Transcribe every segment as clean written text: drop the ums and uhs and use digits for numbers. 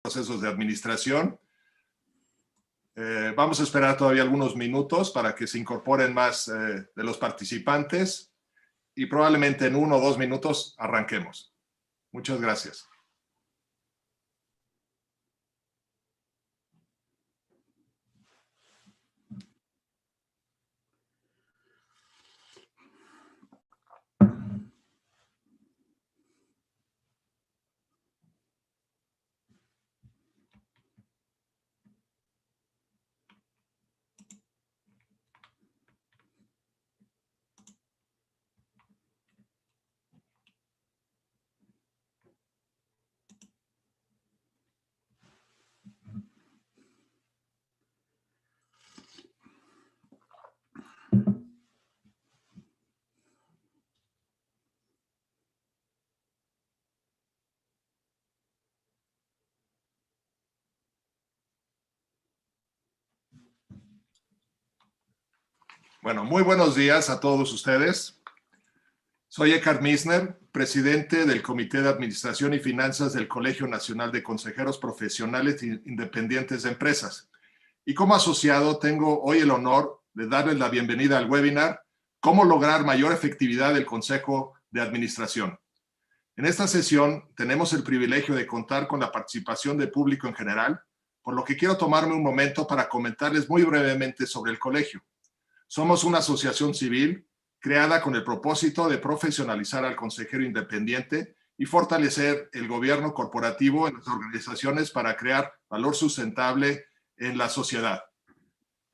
procesos de administración. Vamos a esperar todavía algunos minutos para que se incorporen más de los participantes y probablemente en 1 o 2 minutos arranquemos. Muchas gracias. Bueno, muy buenos días a todos ustedes. Soy Eckhard Misner, presidente del Comité de Administración y Finanzas del Colegio Nacional de Consejeros Profesionales Independientes de Empresas. Y como asociado tengo hoy el honor de darles la bienvenida al webinar ¿Cómo lograr mayor efectividad del Consejo de Administración? En esta sesión tenemos el privilegio de contar con la participación del público en general, por lo que quiero tomarme un momento para comentarles muy brevemente sobre el colegio. Somos una asociación civil creada con el propósito de profesionalizar al consejero independiente y fortalecer el gobierno corporativo en las organizaciones para crear valor sustentable en la sociedad.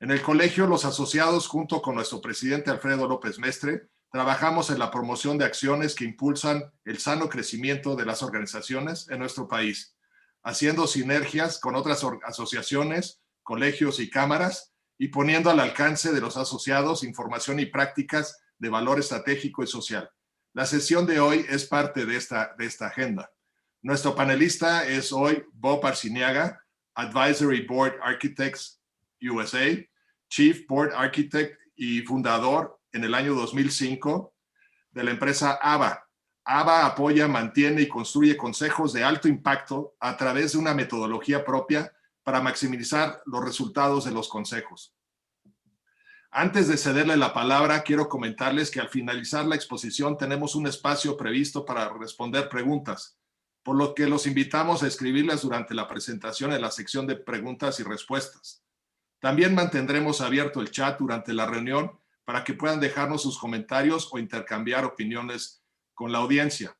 En el colegio, los asociados, junto con nuestro presidente Alfredo López Mestre, trabajamos en la promoción de acciones que impulsan el sano crecimiento de las organizaciones en nuestro país, haciendo sinergias con otras asociaciones, colegios y cámaras, y poniendo al alcance de los asociados información y prácticas de valor estratégico y social. La sesión de hoy es parte de esta agenda. Nuestro panelista es hoy Bob Arciniaga, Advisory Board Architects USA, Chief Board Architect y fundador en el año 2005 de la empresa ABA. ABA apoya, mantiene y construye consejos de alto impacto a través de una metodología propia para maximizar los resultados de los consejos. Antes de cederle la palabra, quiero comentarles que al finalizar la exposición tenemos un espacio previsto para responder preguntas, por lo que los invitamos a escribirlas durante la presentación en la sección de preguntas y respuestas. También mantendremos abierto el chat durante la reunión para que puedan dejarnos sus comentarios o intercambiar opiniones con la audiencia.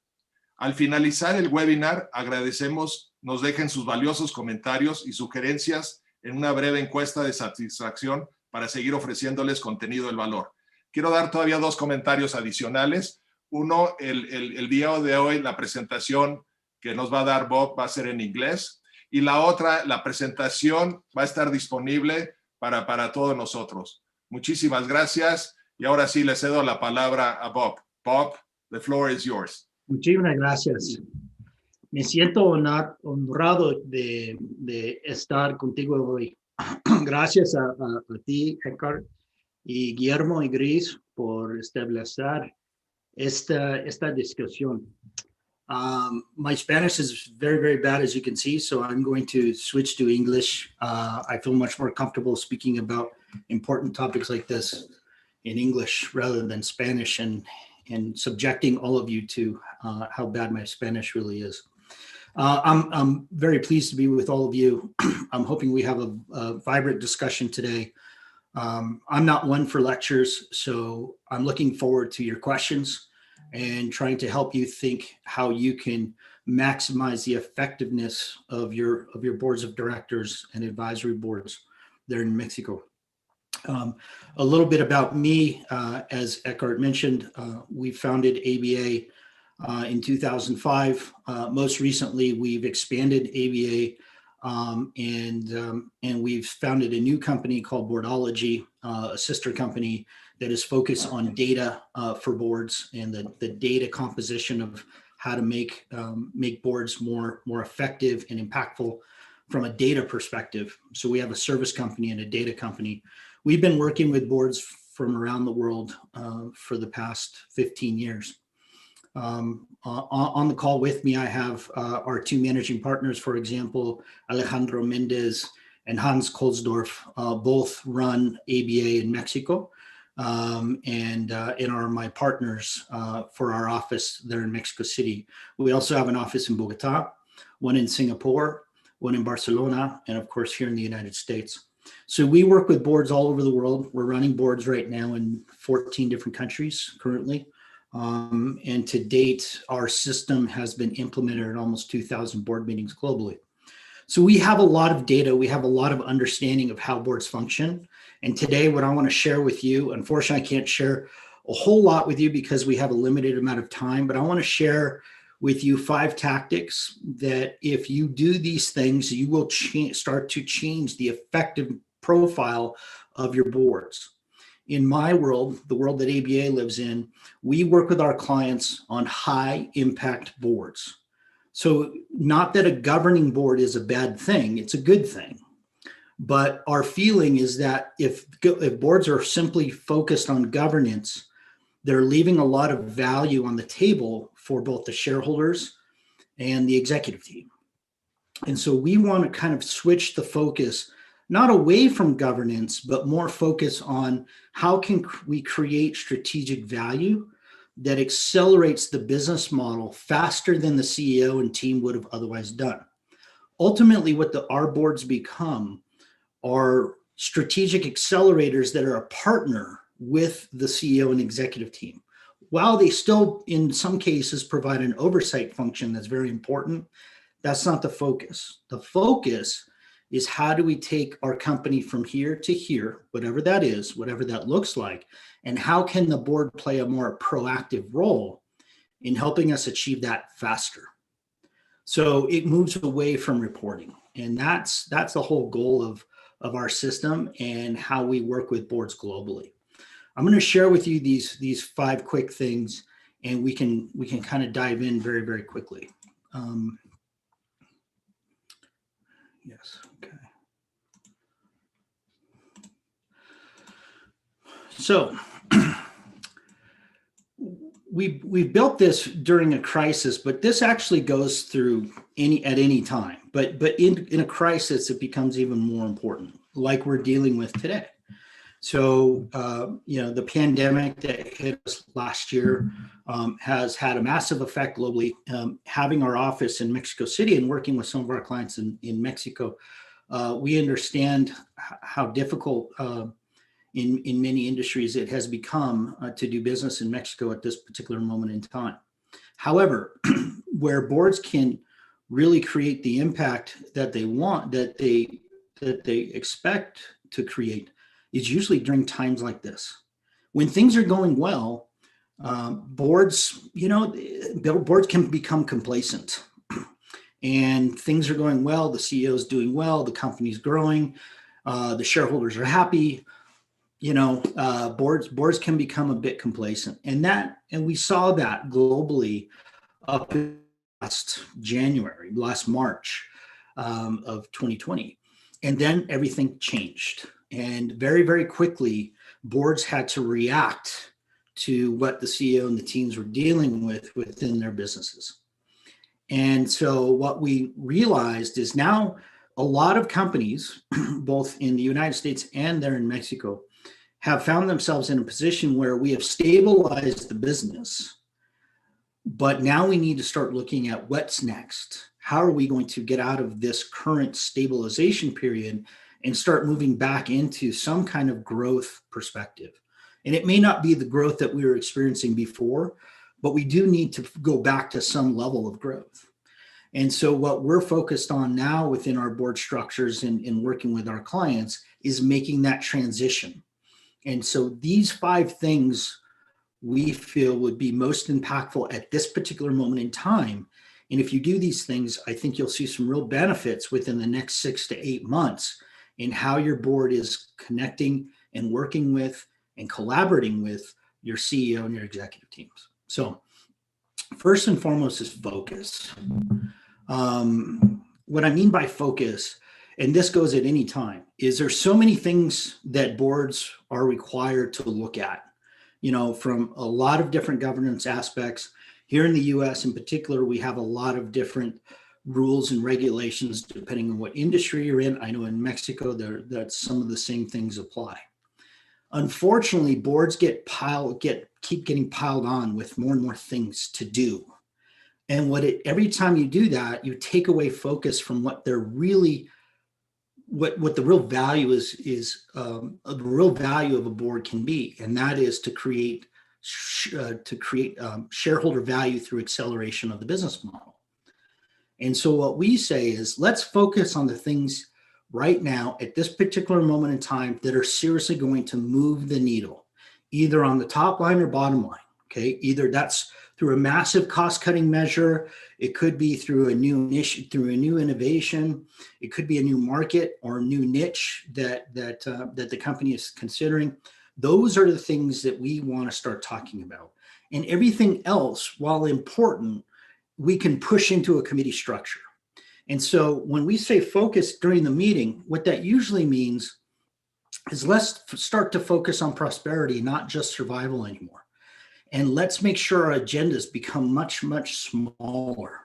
Al finalizar el webinar, agradecemos nos dejen sus valiosos comentarios y sugerencias en una breve encuesta de satisfacción para seguir ofreciéndoles contenido del valor. Quiero dar todavía 2 comentarios adicionales. Uno, el día de hoy, la presentación que nos va a dar Bob va a ser en inglés. Y la otra, la presentación va a estar disponible para todos nosotros. Muchísimas gracias. Y ahora sí, le cedo la palabra a Bob. Bob, the floor is yours. Muchísimas gracias. Me siento honrado de estar contigo hoy. Gracias a ti, Eckhard, y Guillermo y Gris por establecer esta discusión. My Spanish is very, very bad, as you can see, so I'm going to switch to English. I feel much more comfortable speaking about important topics like this in English rather than Spanish and subjecting all of you to how bad my Spanish really is. I'm very pleased to be with all of you. I'm hoping we have a vibrant discussion today. I'm not one for lectures, so I'm looking forward to your questions and trying to help you think how you can maximize the effectiveness of your boards of directors and advisory boards there in Mexico. A little bit about me, as Eckhard mentioned, we founded ABA in 2005. Most recently, we've expanded ABA and we've founded a new company called Boardology, a sister company that is focused on data for boards and the data composition of how to make boards more effective and impactful from a data perspective. So we have a service company and a data company. We've been working with boards from around the world for the past 15 years. On the call with me, I have our two managing partners, for example, Alejandro Mendez and Hans Kolsdorf, both run ABA in Mexico, and are my partners for our office there in Mexico City. We also have an office in Bogota, one in Singapore, one in Barcelona, and of course here in the United States. So we work with boards all over the world. We're running boards right now in 14 different countries currently. And to date, our system has been implemented at almost 2,000 board meetings globally. So we have a lot of data. We have a lot of understanding of how boards function. And today, what I want to share with you, unfortunately, I can't share a whole lot with you because we have a limited amount of time, but I want to share with you 5 tactics that if you do these things, you will start to change the effective profile of your boards. In my world, the world that ABA lives in, we work with our clients on high impact boards. So not that a governing board is a bad thing, it's a good thing. But our feeling is that if boards are simply focused on governance, they're leaving a lot of value on the table for both the shareholders and the executive team. And so we want to kind of switch the focus, not away from governance, but more focus on how can we create strategic value that accelerates the business model faster than the CEO and team would have otherwise done. Ultimately, what our boards become are strategic accelerators that are a partner with the CEO and executive team. While they still, in some cases, provide an oversight function that's very important, that's not the focus. The focus is how do we take our company from here to here, whatever that is, whatever that looks like, and how can the board play a more proactive role in helping us achieve that faster? So it moves away from reporting. And that's the whole goal of our system and how we work with boards globally. I'm going to share with you these 5 quick things, and we can kind of dive in very, very quickly. Yes. Okay. So we built this during a crisis, but this actually goes through at any time. But in a crisis, it becomes even more important, like we're dealing with today. So the pandemic that hit us last year has had a massive effect globally. Having our office in Mexico City and working with some of our clients in Mexico, we understand how difficult in many industries it has become to do business in Mexico at this particular moment in time. However, where boards can really create the impact that they want, that they expect to create, is usually during times like this. When things are going well, boards can become complacent. And things are going well, the CEO is doing well, the company's growing, the shareholders are happy. Boards can become a bit complacent. And we saw that globally up in last March of 2020. And then everything changed. And very, very quickly, boards had to react to what the CEO and the teams were dealing with within their businesses. And so what we realized is now a lot of companies, both in the United States and there in Mexico, have found themselves in a position where we have stabilized the business, but now we need to start looking at what's next. How are we going to get out of this current stabilization period and start moving back into some kind of growth perspective? And it may not be the growth that we were experiencing before, but we do need to go back to some level of growth. And so what we're focused on now within our board structures and working with our clients is making that transition. And so these 5 things we feel would be most impactful at this particular moment in time. And if you do these things, I think you'll see some real benefits within the next 6 to 8 months in how your board is connecting and working with and collaborating with your CEO and your executive teams. So first and foremost is focus. What I mean by focus, and this goes at any time, is there's so many things that boards are required to look at, from a lot of different governance aspects. Here in the US in particular, we have a lot of different rules and regulations depending on what industry you're in. I know in Mexico, that some of the same things apply. Unfortunately, boards keep getting piled on with more and more things to do. And every time you do that, you take away focus from what they're really, what the real value is the real value of a board can be, and that is to create shareholder value through acceleration of the business model. And so what we say is, let's focus on the things right now at this particular moment in time that are seriously going to move the needle, either on the top line or bottom line. Okay, either that's through a massive cost-cutting measure, it could be through a new innovation, it could be a new market or a new niche that the company is considering. Those are the things that we want to start talking about. And everything else, while important, we can push into a committee structure. And so when we say focus during the meeting, what that usually means is let's start to focus on prosperity, not just survival anymore. And let's make sure our agendas become much, much smaller.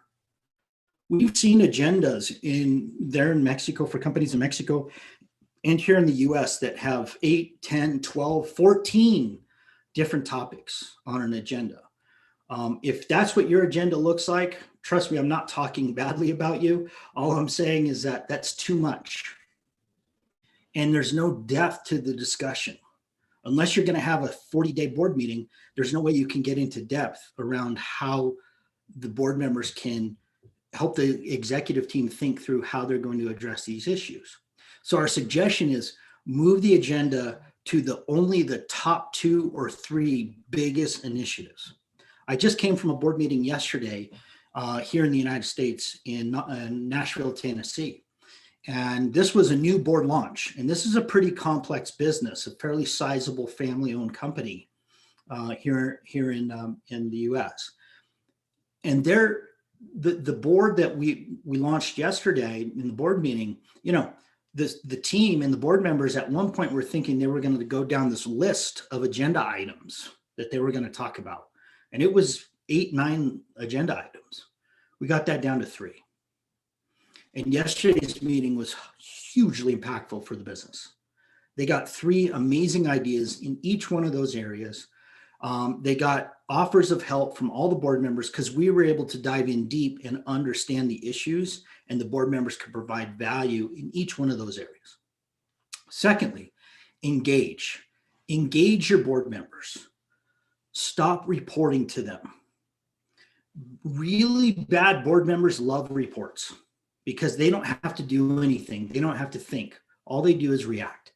We've seen agendas in Mexico for companies in Mexico and here in the US that have 8, 10, 12, 14 different topics on an agenda. If that's what your agenda looks like, trust me, I'm not talking badly about you. All I'm saying is that that's too much. And there's no depth to the discussion. Unless you're going to have a 40-day board meeting, there's no way you can get into depth around how the board members can help the executive team think through how they're going to address these issues. So our suggestion is move the agenda to only the top 2 or 3 biggest initiatives. I just came from a board meeting yesterday here in the United States in Nashville, Tennessee. And this was a new board launch. And this is a pretty complex business, a fairly sizable family-owned company here in the US. And the board that we launched yesterday in the board meeting, the team and the board members at one point were thinking they were going to go down this list of agenda items that they were going to talk about. And it was 8, 9 agenda items. We got that down to 3. And yesterday's meeting was hugely impactful for the business. They got 3 amazing ideas in each one of those areas. They got offers of help from all the board members because we were able to dive in deep and understand the issues, and the board members could provide value in each one of those areas. Secondly, engage your board members. Stop reporting to them. Really bad board members love reports because they don't have to do anything. They don't have to think. All they do is react.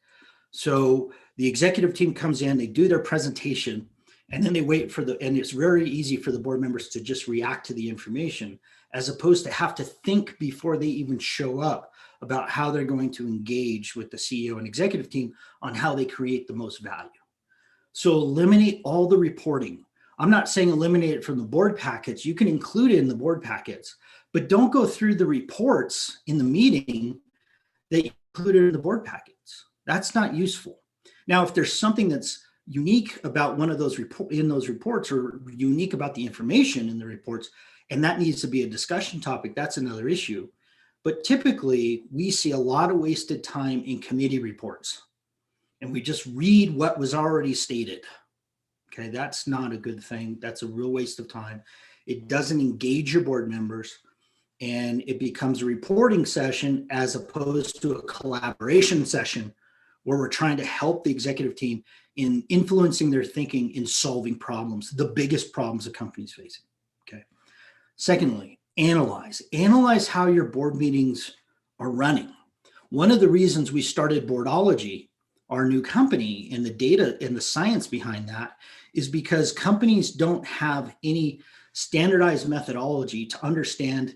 So the executive team comes in, they do their presentation, and then they wait and it's very easy for the board members to just react to the information as opposed to have to think before they even show up about how they're going to engage with the CEO and executive team on how they create the most value. So eliminate all the reporting. I'm not saying eliminate it from the board packets. You can include it in the board packets, but don't go through the reports in the meeting that you included in the board packets. That's not useful. Now, if there's something that's unique about one of those reports or unique about the information in the reports, and that needs to be a discussion topic, that's another issue. But typically, we see a lot of wasted time in committee reports, and we just read what was already stated. Okay, that's not a good thing. That's a real waste of time. It doesn't engage your board members, and it becomes a reporting session as opposed to a collaboration session where we're trying to help the executive team in influencing their thinking in solving problems, the biggest problems a company's facing. Okay. Secondly, analyze how your board meetings are running. One of the reasons we started Boardology, our new company, and the data and the science behind that is because companies don't have any standardized methodology to understand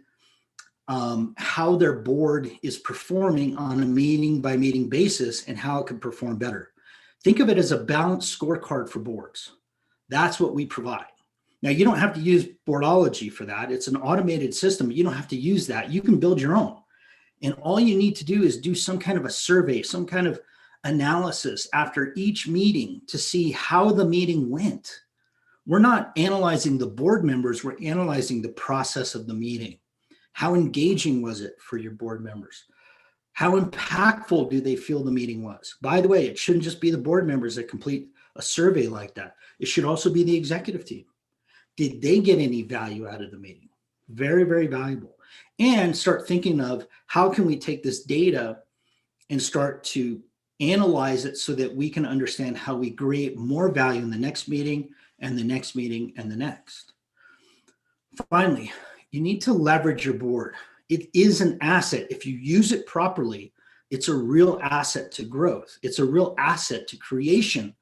how their board is performing on a meeting by meeting basis and how it can perform better. Think of it as a balanced scorecard for boards. That's what we provide. Now, you don't have to use Boardology for that. It's an automated system. You don't have to use that. You can build your own. And all you need to do is do some kind of a survey, some kind of analysis after each meeting to see how the meeting went. we're not analyzing the board members, we're analyzing the process of the meeting. How engaging was it for your board members? How impactful do they feel the meeting was? By the way, it shouldn't just be the board members that complete a survey like that. It should also be the executive team. Did they get any value out of the meeting? Very, very valuable. And start thinking of how can we take this data and start to analyze it so that we can understand how we create more value in the next meeting and the next meeting and the next. Finally, you need to leverage your board. It is an asset. If you use it properly, it's a real asset to growth. It's a real asset to creation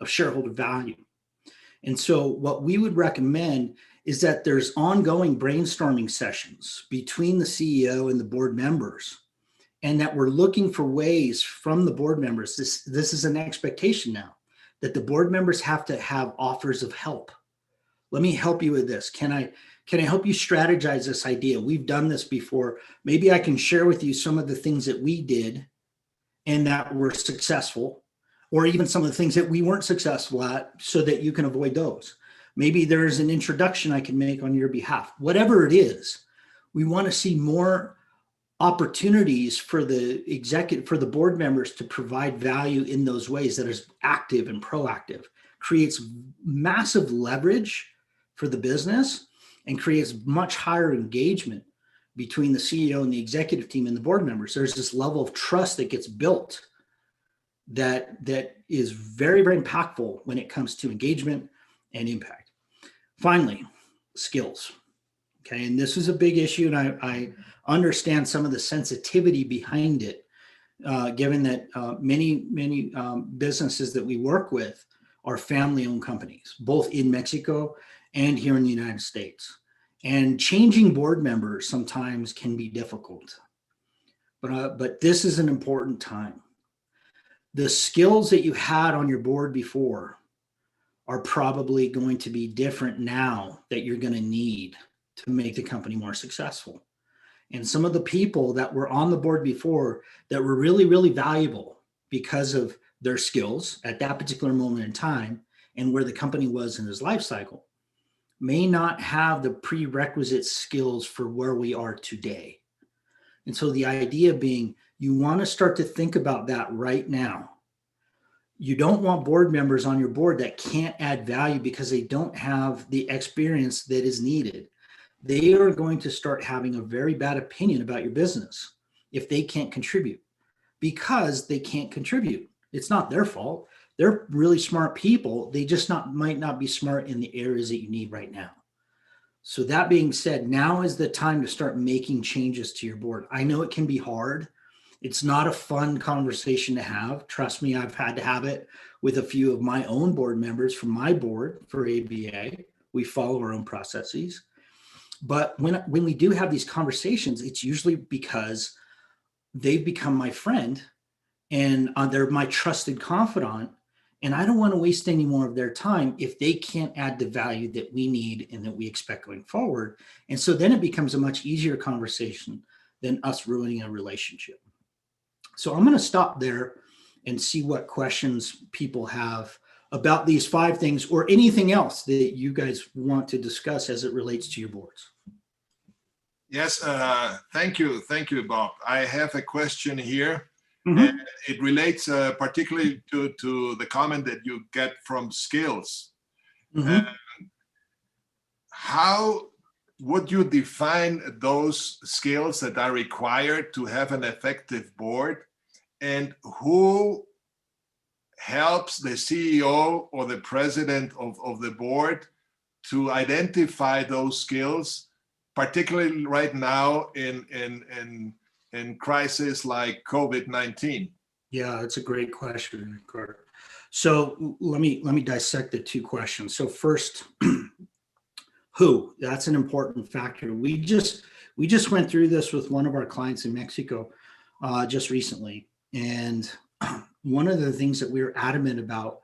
of shareholder value. And so what we would recommend is that there's ongoing brainstorming sessions between the CEO and the board members, and that we're looking for ways from the board members. This is an expectation now, that the board members have to have offers of help. Let me help you with this. Can I help you strategize this idea? We've done this before. Maybe I can share with you some of the things that we did and that were successful, or even some of the things that we weren't successful at, so that you can avoid those. Maybe there's an introduction I can make on your behalf. Whatever it is, we want to see more opportunities for the board members to provide value in those ways that is active and proactive, creates massive leverage for the business, and creates much higher engagement between the CEO and the executive team and the board members. There's this level of trust that gets built that is very, very impactful when it comes to engagement and impact. Finally, skills. Okay, and this is a big issue, and I understand some of the sensitivity behind it, given that many businesses that we work with are family-owned companies, both in Mexico and here in the United States. And changing board members sometimes can be difficult, but this is an important time. The skills that you had on your board before are probably going to be different now that you're going to need to make the company more successful. And some of the people that were on the board before that were really, really valuable because of their skills at that particular moment in time and where the company was in its life cycle may not have the prerequisite skills for where we are today. And so the idea being, you want to start to think about that right now. You don't want board members on your board that can't add value because they don't have the experience that is needed. They are going to start having a very bad opinion about your business if they can't contribute, because they can't contribute. It's not their fault. They're really smart people. They just might not be smart in the areas that you need right now. So that being said, now is the time to start making changes to your board. I know it can be hard. It's not a fun conversation to have. Trust me, I've had to have it with a few of my own board members from my board for ABA. We follow our own processes. But when we do have these conversations, it's usually because they've become my friend and they're my trusted confidant. And I don't want to waste any more of their time if they can't add the value that we need and that we expect going forward. And so then it becomes a much easier conversation than us ruining a relationship. So I'm going to stop there and see what questions people have about these 5 things or anything else that you guys want to discuss as it relates to your boards. Yes, thank you, Bob. I have a question here. Mm-hmm. And it relates particularly to the comment that you get from skills. Mm-hmm. How would you define those skills that are required to have an effective board, and who helps the CEO or the president of the board to identify those skills, particularly right now in crisis like COVID-19? Yeah, that's a great question, Carter. So let me dissect the 2 questions. So first, who? That's an important factor. We just went through this with one of our clients in Mexico just recently, and one of the things that we were adamant about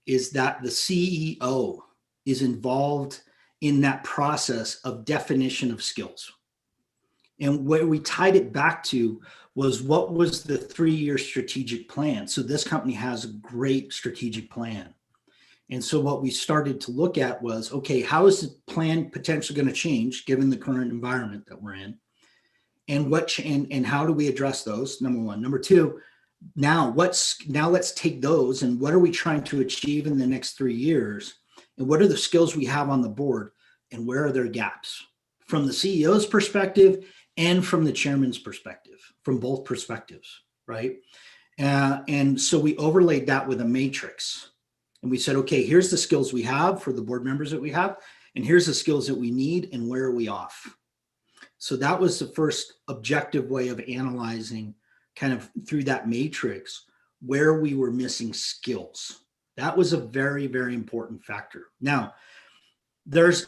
is that the CEO is involved in that process of definition of skills. And where we tied it back to was, what was the 3-year strategic plan? So this company has a great strategic plan. And so what we started to look at was, okay, how is the plan potentially going to change given the current environment that we're in? And and how do we address those? Number one. Number two, now let's take those and what are we trying to achieve in the next 3 years? And what are the skills we have on the board and where are their gaps from the CEO's perspective and from the chairman's perspective, from both perspectives, right? And so we overlaid that with a matrix. And we said, okay, here's the skills we have for the board members that we have, and here's the skills that we need, and where are we off? So that was the first objective way of analyzing kind of through that matrix where we were missing skills. That was a very, very important factor. Now, there's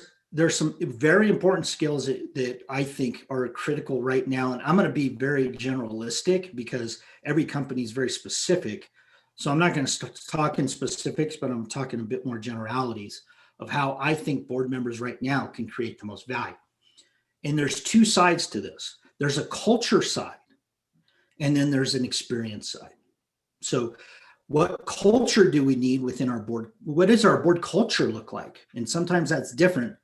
some very important skills that I think are critical right now. And I'm going to be very generalistic because every company is very specific. So I'm not going to talk in specifics, but I'm talking a bit more generalities of how I think board members right now can create the most value. And there's two sides to this. There's a culture side, and then there's an experience side. So what culture do we need within our board? What does our board culture look like? And sometimes that's different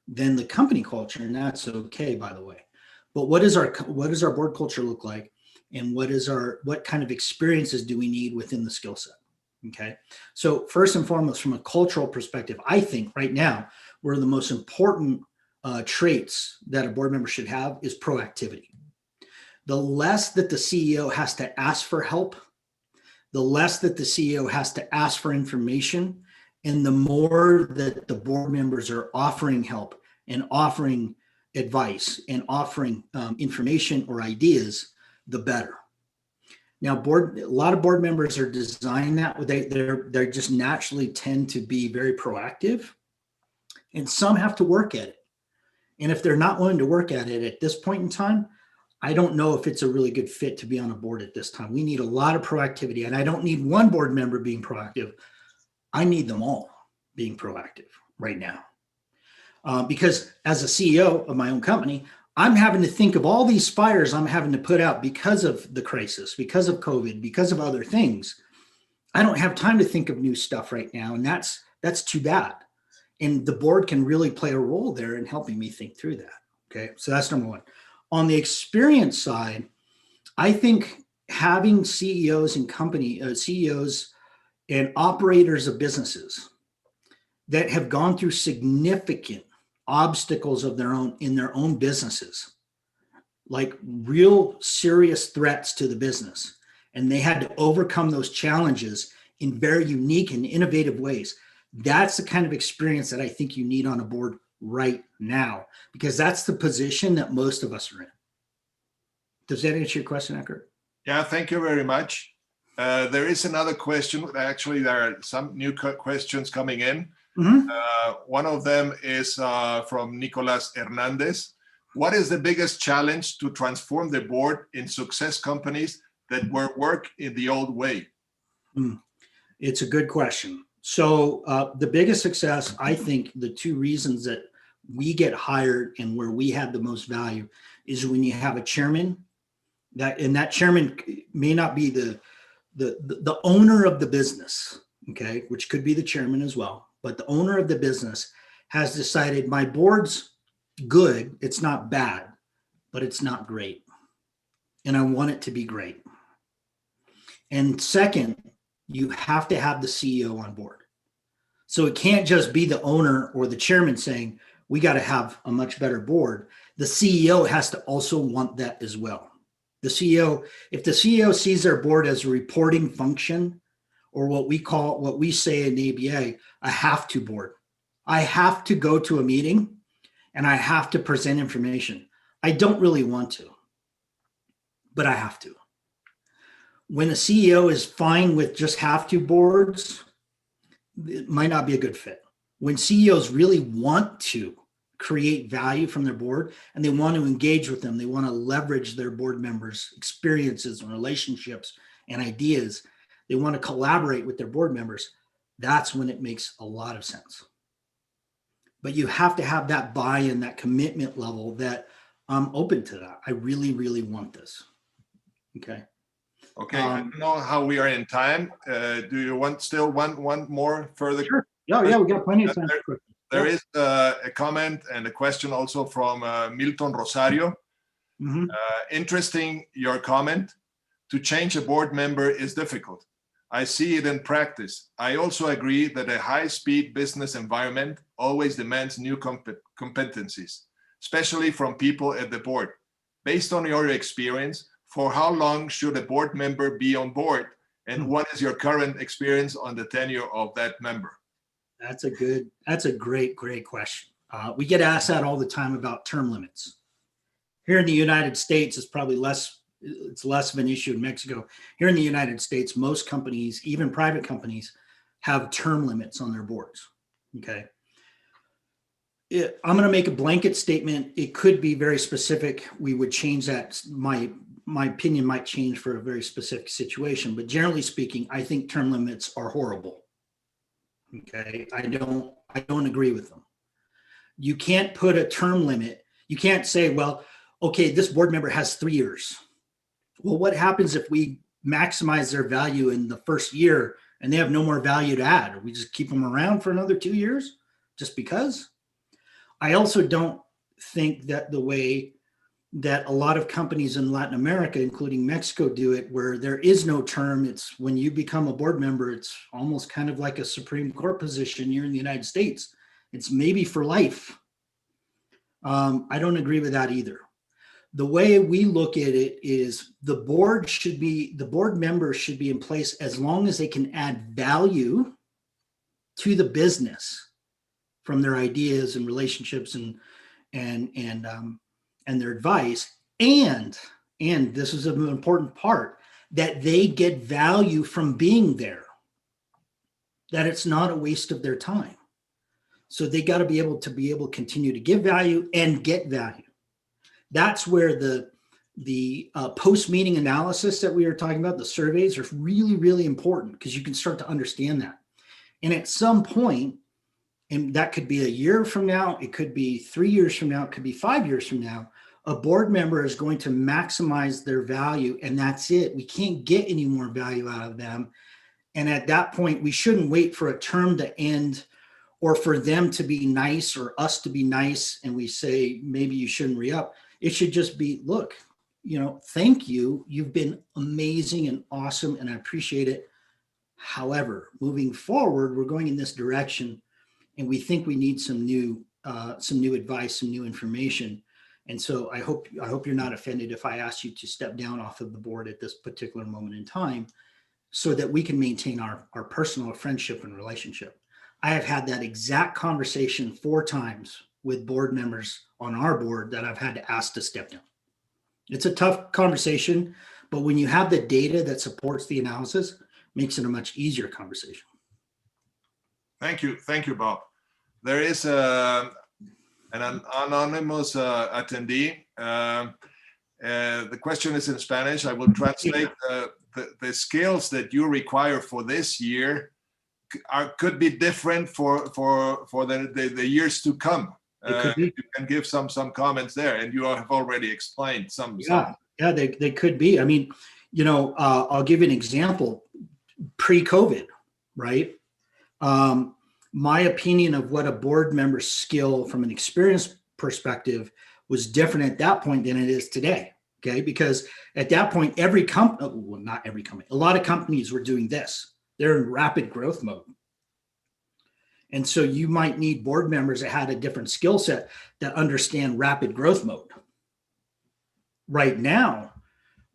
than the company culture, and that's okay, by the way. But what does our board culture look like? And what kind of experiences do we need within the skill set? Okay. So first and foremost, from a cultural perspective, I think right now, one of the most important traits that a board member should have is proactivity. The less that the CEO has to ask for help, the less that the CEO has to ask for information, and the more that the board members are offering help and offering advice and offering information or ideas, the better. Now, a lot of board members are designed that they just naturally tend to be very proactive, and some have to work at it. And if they're not willing to work at it at this point in time, I don't know if it's a really good fit to be on a board at this time. We need a lot of proactivity, and I don't need one board member being proactive. I need them all being proactive right now. Because as a CEO of my own company, I'm having to think of all these fires I'm having to put out because of the crisis, because of COVID, because of other things. I don't have time to think of new stuff right now, and that's too bad. And the board can really play a role there in helping me think through that. Okay, so that's number one. On the experience side, I think having CEOs and CEOs and operators of businesses that have gone through significant obstacles of their own in their own businesses, like real serious threats to the business, and they had to overcome those challenges in very unique and innovative ways. That's the kind of experience that I think you need on a board right now, because that's the position that most of us are in. Does that answer your question, Eckert? Yeah, thank you very much. There is another question. Actually, there are some new questions coming in. Mm-hmm. One of them is from Nicolas Hernandez. What is the biggest challenge to transform the board in success companies that work in the old way? It's a good question. So the biggest success, I think the two reasons that we get hired and where we have the most value is when you have a chairman that chairman may not be the owner of the business, okay, which could be the chairman as well. But the owner of the business has decided my board's good. It's not bad, but it's not great. And I want it to be great. And second, you have to have the CEO on board. So it can't just be the owner or the chairman saying, we got to have a much better board. The CEO has to also want that as well. The CEO, if the CEO sees their board as a reporting function, or what we say in ABA, a have to board. I have to go to a meeting and I have to present information. I don't really want to, but I have to. When a CEO is fine with just have to boards, it might not be a good fit. When CEOs really want to create value from their board and they want to engage with them, they want to leverage their board members' experiences and relationships and ideas, they want to collaborate with their board members, that's when it makes a lot of sense. But you have to have that buy-in, that commitment level that I'm open to that. I really, really want this. Okay. Okay, I don't know how we are in time. Do you want still one more further? Sure. Yeah, we got plenty of time. There is a comment and a question also from Milton Rosario. Interesting, your comment. To change a board member is difficult. I see it in practice. I also agree that a high-speed business environment always demands new competencies, especially from people at the board. Based on your experience, for how long should a board member be on board? And what is your current experience on the tenure of that member? That's a great question. We get asked that all the time about term limits. Here in the United States, it's less of an issue in Mexico. Here in the United States, most companies, even private companies, have term limits on their boards. Okay. I'm going to make a blanket statement. It could be very specific. We would change that. My opinion might change for a very specific situation, but generally speaking, I think term limits are horrible. Okay. I don't agree with them. You can't put a term limit. You can't say, well, okay, this board member has 3 years. Well, what happens if we maximize their value in the first year and they have no more value to add? Or we just keep them around for another 2 years just because? I also don't think that the way that a lot of companies in Latin America, including Mexico, do it, where there is no term. It's when you become a board member, it's almost kind of like a Supreme Court position here in the United States. It's maybe for life. I don't agree with that either. The way we look at it is the board members should be in place as long as they can add value to the business from their ideas and relationships and their advice. And this is an important part, that they get value from being there, that it's not a waste of their time. So they got to be able to continue to give value and get value. That's where the post-meeting analysis that we were talking about, the surveys, are really, really important because you can start to understand that. And at some point, and that could be a year from now, it could be 3 years from now, it could be 5 years from now, a board member is going to maximize their value, and that's it. We can't get any more value out of them. And at that point, we shouldn't wait for a term to end or for them to be nice or us to be nice and we say, maybe you shouldn't re-up. It should just be, look, thank you. You've been amazing and awesome, and I appreciate it. However, moving forward, we're going in this direction, and we think we need some new advice, some new information. And so I hope you're not offended if I ask you to step down off of the board at this particular moment in time, so that we can maintain our personal friendship and relationship. I have had that exact conversation 4 times with board members on our board that I've had to ask to step down. It's a tough conversation, but when you have the data that supports the analysis, it makes it a much easier conversation. Thank you, Bob. There is an anonymous attendee. The question is in Spanish. I will translate. The skills that you require for this year could be different for the years to come. You can give some comments there, and you have already explained some. Yeah, they could be. I mean, I'll give you an example. Pre-COVID, right? My opinion of what a board member's skill from an experience perspective was different at that point than it is today. Okay, because at that point, not every company, a lot of companies were doing this. They're in rapid growth mode. And so you might need board members that had a different skill set that understand rapid growth mode. Right now,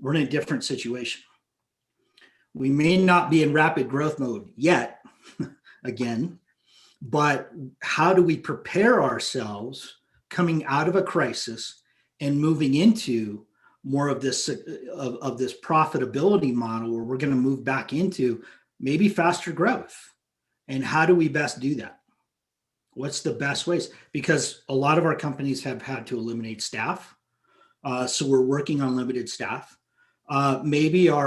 we're in a different situation. We may not be in rapid growth mode yet, again, but how do we prepare ourselves coming out of a crisis and moving into more of this profitability model where we're going to move back into maybe faster growth? And how do we best do that? What's the best ways? Because a lot of our companies have had to eliminate staff. So we're working on limited staff. Maybe we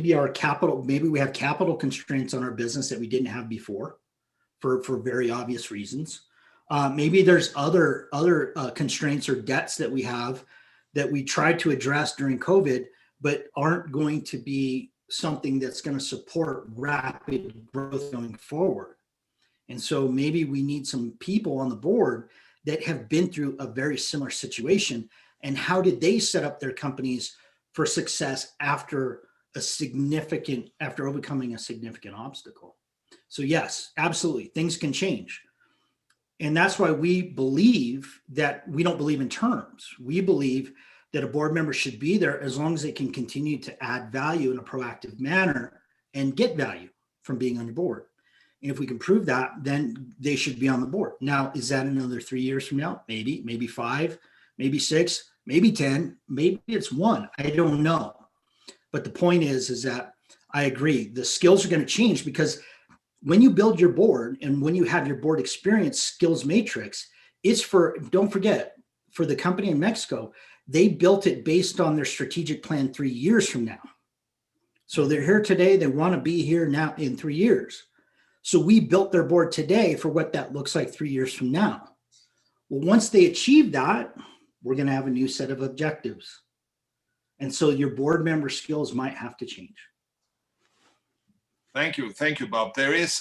have capital constraints on our business that we didn't have before for very obvious reasons. Maybe there's other constraints or debts that we have that we tried to address during COVID, but aren't going to be something that's going to support rapid growth going forward. And so maybe we need some people on the board that have been through a very similar situation. And how did they set up their companies for success after overcoming a significant obstacle? So yes, absolutely, things can change. And that's why we believe that we don't believe in terms. We believe that a board member should be there as long as they can continue to add value in a proactive manner and get value from being on your board. And if we can prove that, then they should be on the board. Now, is that another 3 years from now? Maybe 5, maybe 6, maybe 10, maybe it's 1. I don't know. But the point is that I agree. The skills are going to change, because when you build your board and when you have your board experience skills matrix, it's for, don't forget, for the company in Mexico, they built it based on their strategic plan 3 years from now. So they're here today. They want to be here now in 3 years. So we built their board today for what that looks like 3 years from now. Well, once they achieve that, we're going to have a new set of objectives. And so your board member skills might have to change. Thank you, Bob. There is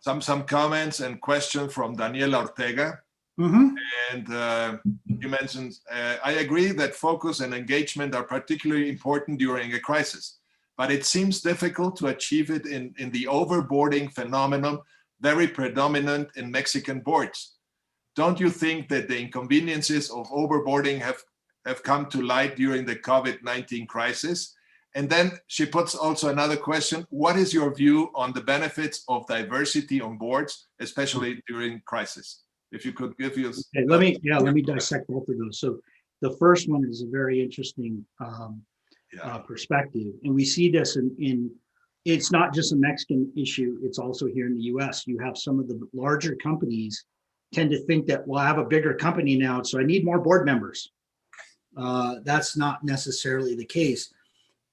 some comments and questions from Daniela Ortega. Mm-hmm. And you mentioned, I agree that focus and engagement are particularly important during a crisis, but it seems difficult to achieve it in the overboarding phenomenon, very predominant in Mexican boards. Don't you think that the inconveniences of overboarding have come to light during the COVID-19 crisis? And then she puts also another question. What is your view on the benefits of diversity on boards, especially during crisis? If you could give us. Okay, let me dissect both of those. So the first one is a very interesting perspective. And we see this in, it's not just a Mexican issue, it's also here in the US. You have some of the larger companies tend to think that, well, I have a bigger company now, so I need more board members. That's not necessarily the case.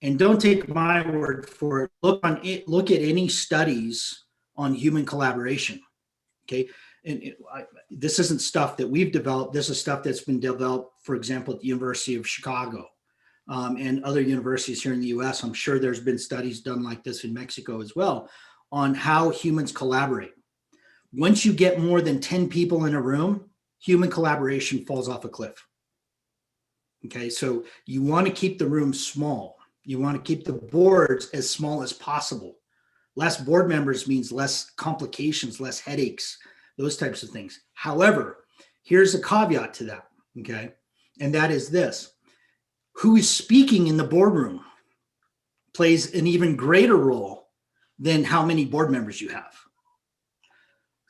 And don't take my word for it. Look at any studies on human collaboration. Okay. And this isn't stuff that we've developed. This is stuff that's been developed, for example, at the University of Chicago and other universities here in the US. I'm sure there's been studies done like this in Mexico as well on how humans collaborate. Once you get more than 10 people in a room, human collaboration falls off a cliff. Okay, so you want to keep the room small. You want to keep the boards as small as possible. Less board members means less complications, less headaches, those types of things. However, here's a caveat to that, okay? And that is this: who is speaking in the boardroom plays an even greater role than how many board members you have.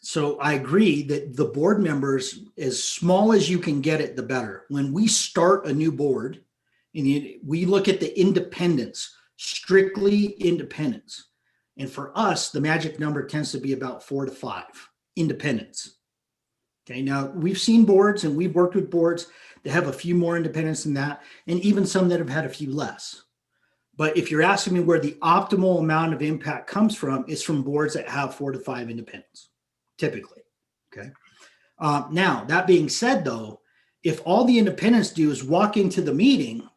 So I agree that the board members, as small as you can get it, the better. When we start a new board, we look at the independence, strictly independence. And for us, the magic number tends to be about 4 to 5. Independence. Okay, now we've seen boards and we've worked with boards that have a few more independence than that, and even some that have had a few less. But if you're asking me where the optimal amount of impact comes from, it's from boards that have 4 to 5 independents, typically. Okay. Now, that being said, though, if all the independents do is walk into the meeting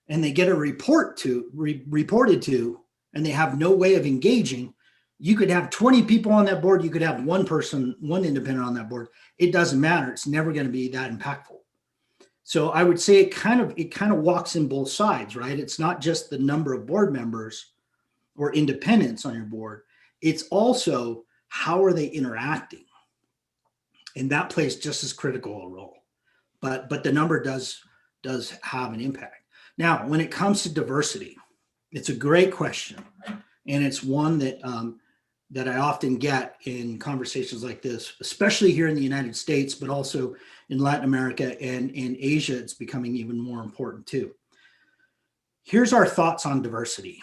and they get a reported to, and they have no way of engaging, you could have 20 people on that board. You could have one independent on that board. It doesn't matter. It's never going to be that impactful. So I would say it kind of walks in both sides, right? It's not just the number of board members or independents on your board. It's also how are they interacting, and that plays just as critical a role. But the number does have an impact. Now, when it comes to diversity, it's a great question, and it's one that that I often get in conversations like this, especially here in the United States, but also in Latin America and in Asia. It's becoming even more important too. Here's our thoughts on diversity.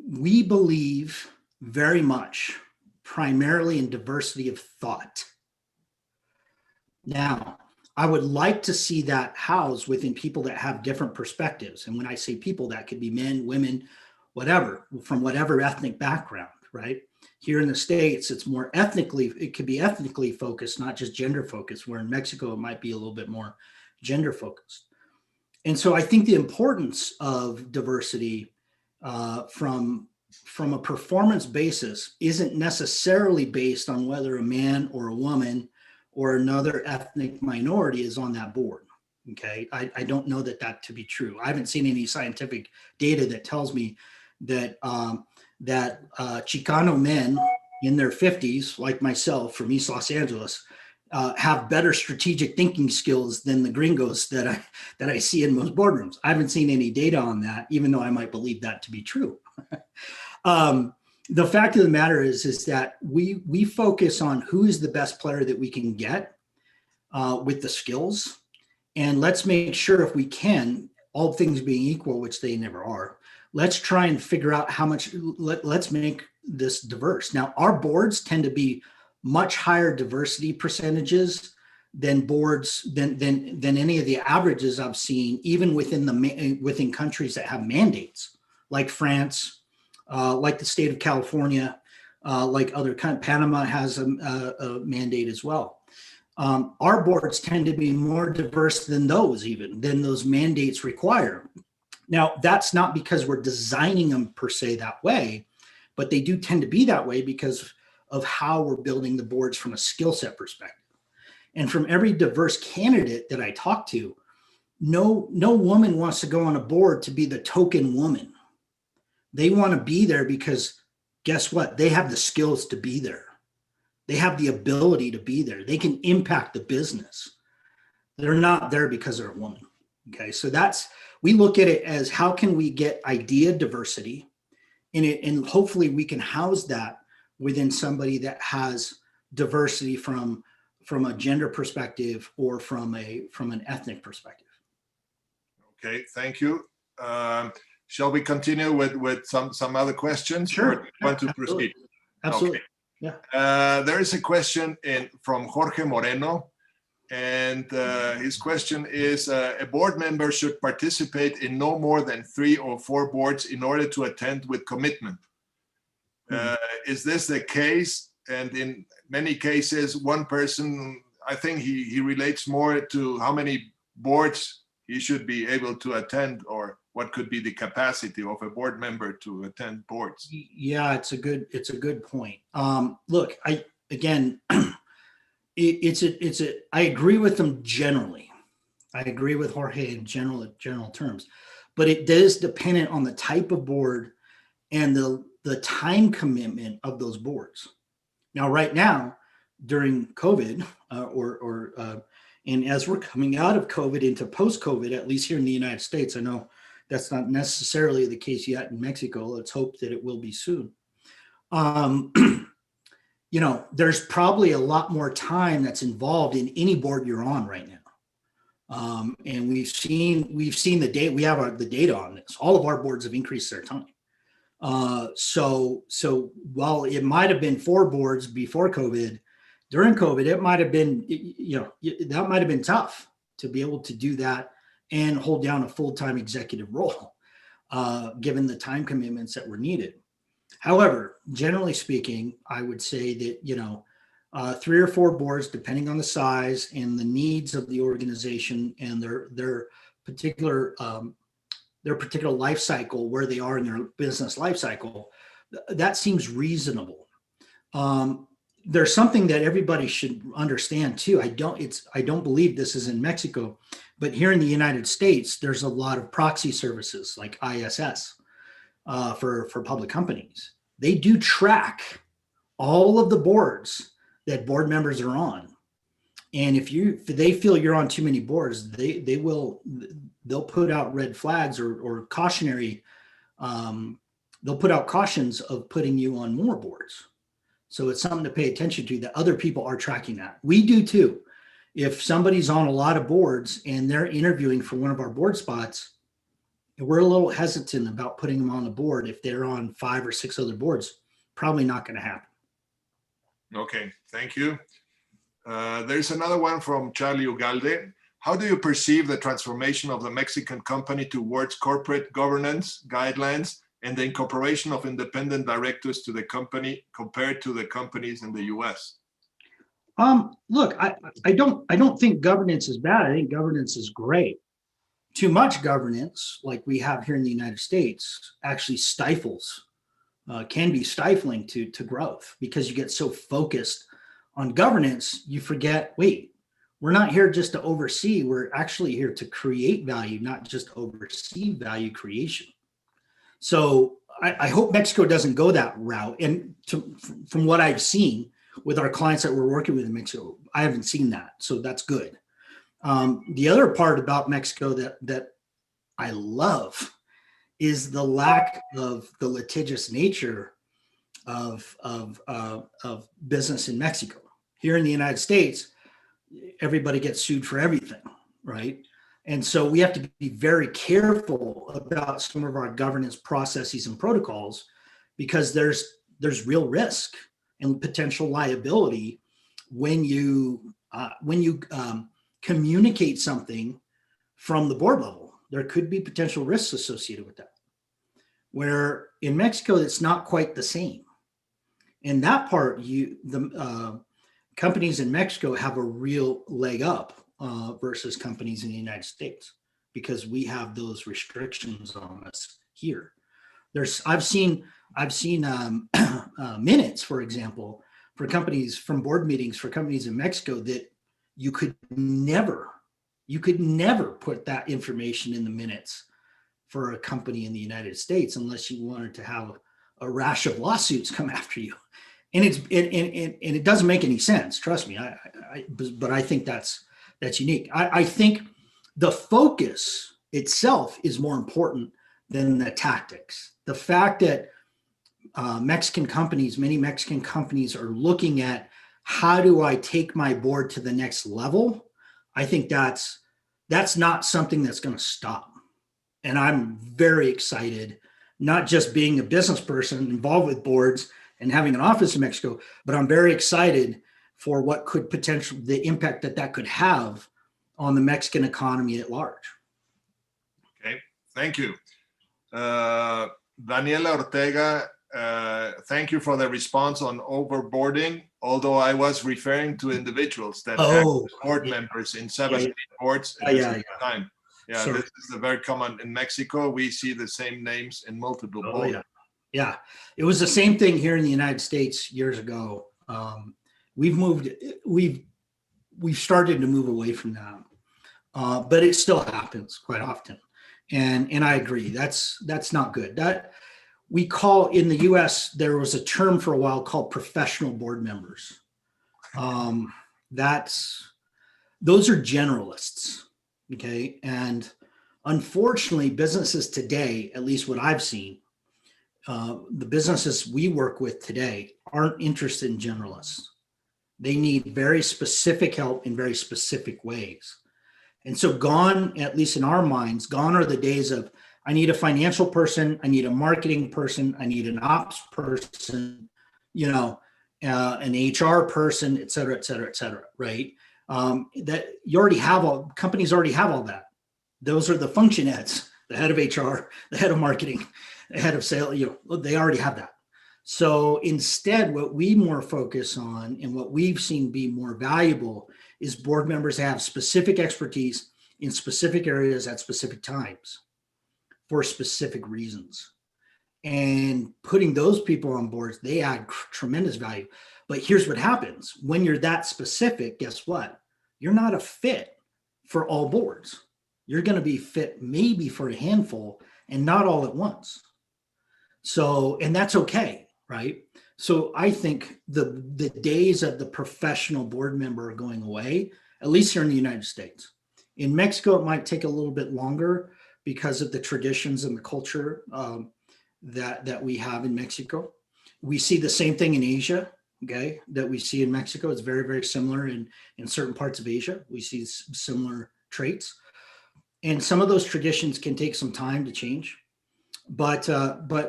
We believe very much primarily in diversity of thought. Now, I would like to see that housed within people that have different perspectives. And when I say people, that could be men, women, whatever, from whatever ethnic background, right? Here in the States, it could be ethnically focused, not just gender focused, where in Mexico, it might be a little bit more gender focused. And so I think the importance of diversity from from a performance basis isn't necessarily based on whether a man or a woman or another ethnic minority is on that board. Okay, I don't know that to be true. I haven't seen any scientific data that tells me that Chicano men in their 50s, like myself from East Los Angeles, have better strategic thinking skills than the gringos that I see in most boardrooms. I haven't seen any data on that, even though I might believe that to be true. The fact of the matter is that we focus on who is the best player that we can get with the skills. And let's make sure, if we can, all things being equal, which they never are, let's try and figure out how much, let's make this diverse. Now, our boards tend to be much higher diversity percentages than boards, than any of the averages I've seen, even within countries that have mandates, like France, like the state of California, like other countries. Panama has a mandate as well. Our boards tend to be more diverse than those mandates require. Now, that's not because we're designing them per se that way, but they do tend to be that way because of how we're building the boards from a skill set perspective. And from every diverse candidate that I talk to, no woman wants to go on a board to be the token woman. They want to be there because guess what? They have the skills to be there. They have the ability to be there. They can impact the business. They're not there because they're a woman. Okay, so we look at it as how can we get idea diversity in it, and hopefully we can house that within somebody that has diversity from a gender perspective or from an ethnic perspective. Okay, thank you. Shall we continue with some other questions? Sure. Or do you want to proceed? Absolutely. Okay. Yeah. There is a question from Jorge Moreno, and his question is, a board member should participate in no more than 3 or 4 boards in order to attend with commitment. Is this the case? And in many cases, one person, I think he relates more to how many boards he should be able to attend, or what could be the capacity of a board member to attend boards. Yeah, it's a good point. Look, I agree with them generally. I agree with Jorge in general terms, but it is dependent on the type of board and the time commitment of those boards. Now, right now, during COVID, and as we're coming out of COVID into post-COVID, at least here in the United States, I know that's not necessarily the case yet in Mexico. Let's hope that it will be soon. There's probably a lot more time that's involved in any board you're on right now. And we've seen the data. We have the data on this. All of our boards have increased their time. So while it might have been 4 boards before COVID, during COVID, it might have been, that might have been tough to be able to do that and hold down a full-time executive role, given the time commitments that were needed. However, generally speaking, I would say that, 3 or 4 boards, depending on the size and the needs of the organization and their particular life cycle, where they are in their business life cycle, that seems reasonable. There's something that everybody should understand too. I don't believe this is in Mexico, but here in the United States, there's a lot of proxy services like ISS for public companies. They do track all of the boards that board members are on. And if they feel you're on too many boards, they'll put out red flags or cautionary, they'll put out cautions of putting you on more boards. So it's something to pay attention to, that other people are tracking that. We do too. If somebody's on a lot of boards and they're interviewing for one of our board spots, we're a little hesitant about putting them on the board. If they're on 5 or 6 other boards, probably not going to happen. Okay, thank you. There's another one from Charlie Ugalde. How do you perceive the transformation of the Mexican company towards corporate governance guidelines and the incorporation of independent directors to the company compared to the companies in the US? Look, I don't think governance is bad. I think governance is great. Too much governance, like we have here in the United States, actually stifles can be stifling to growth, because you get so focused on governance, you forget, wait, we're not here just to oversee, we're actually here to create value, not just oversee value creation. So I hope Mexico doesn't go that route. And from what I've seen with our clients that we're working with in Mexico, I haven't seen that. So that's good. The other part about Mexico that I love is the lack of the litigious nature of business in Mexico. Here in the United States, everybody gets sued for everything, right? And so we have to be very careful about some of our governance processes and protocols, because there's real risk and potential liability when you communicate something from the board level. There could be potential risks associated with that, where in Mexico, it's not quite the same. And that part, the companies in Mexico have a real leg up versus companies in the United States, because we have those restrictions on us here. I've seen minutes, for example, for companies, from board meetings for companies in Mexico, that you could never put that information in the minutes for a company in the United States unless you wanted to have a rash of lawsuits come after you. And it doesn't make any sense, trust me. But I think that's unique. I think the focus itself is more important than the tactics. The fact that many Mexican companies are looking at, how do I take my board to the next level? I think that's not something that's going to stop. And I'm very excited, not just being a business person involved with boards and having an office in Mexico, but I'm very excited for what could the impact that could have on the Mexican economy at large. Okay, thank you. Daniela Ortega, thank you for the response on overboarding, although I was referring to individuals that act as board members in 7 boards at the same time. Yeah, this is very common in Mexico. We see the same names in multiple boards. Yeah, it was the same thing here in the United States years ago. We've started to move away from that, but it still happens quite often. And I agree, that's not good. That we call, in the US, there was a term for a while called professional board members. Those are generalists, okay? And unfortunately, businesses today, at least what I've seen, the businesses we work with today aren't interested in generalists. They need very specific help in very specific ways. And so gone, at least in our minds, gone are the days of, I need a financial person, I need a marketing person, I need an ops person, an HR person, et cetera, right? That you already have companies already have all that. Those are the function heads, the head of HR, the head of marketing, the head of sales, they already have that. So instead, what we more focus on and what we've seen be more valuable is board members have specific expertise in specific areas at specific times for specific reasons. And putting those people on boards, they add tremendous value. But here's what happens. When you're that specific, guess what? You're not a fit for all boards. You're going to be fit maybe for a handful and not all at once. So, and that's okay, right? So I think the days of the professional board member are going away, at least here in the United States. In Mexico, it might take a little bit longer because of the traditions and the culture that we have in Mexico. We see the same thing in Asia, okay, that we see in Mexico. It's very, very similar in certain parts of Asia. We see similar traits. And some of those traditions can take some time to change. But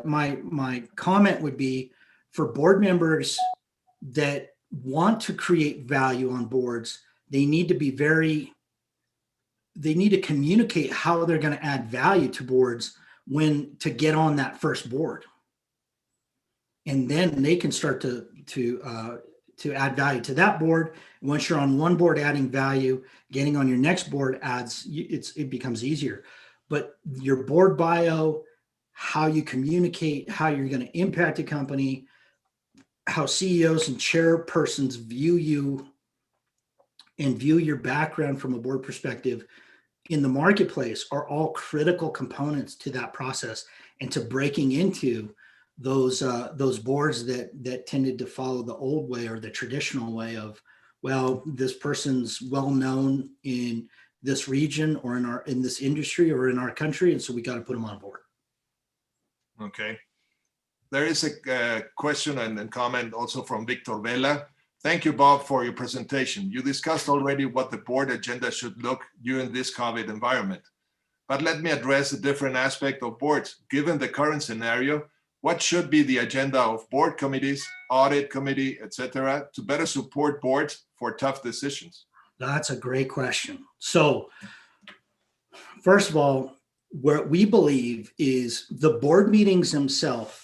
my comment would be, for board members that want to create value on boards, they need to communicate how they're going to add value to boards to get on that first board. And then they can start to add value to that board. Once you're on one board adding value, getting on your next board it becomes easier. But your board bio, how you communicate, how you're going to impact a company, how CEOs and chairpersons view you and view your background from a board perspective in the marketplace are all critical components to that process and to breaking into those boards that tended to follow the old way or the traditional way of, well, this person's well known in this region or in this industry or in our country, and so we got to put them on board. Okay. There is a question and comment also from Victor Vela. Thank you, Bob, for your presentation. You discussed already what the board agenda should look during this COVID environment. But let me address a different aspect of boards. Given the current scenario, what should be the agenda of board committees, audit committee, etc., to better support boards for tough decisions? That's a great question. So, first of all, what we believe is the board meetings themselves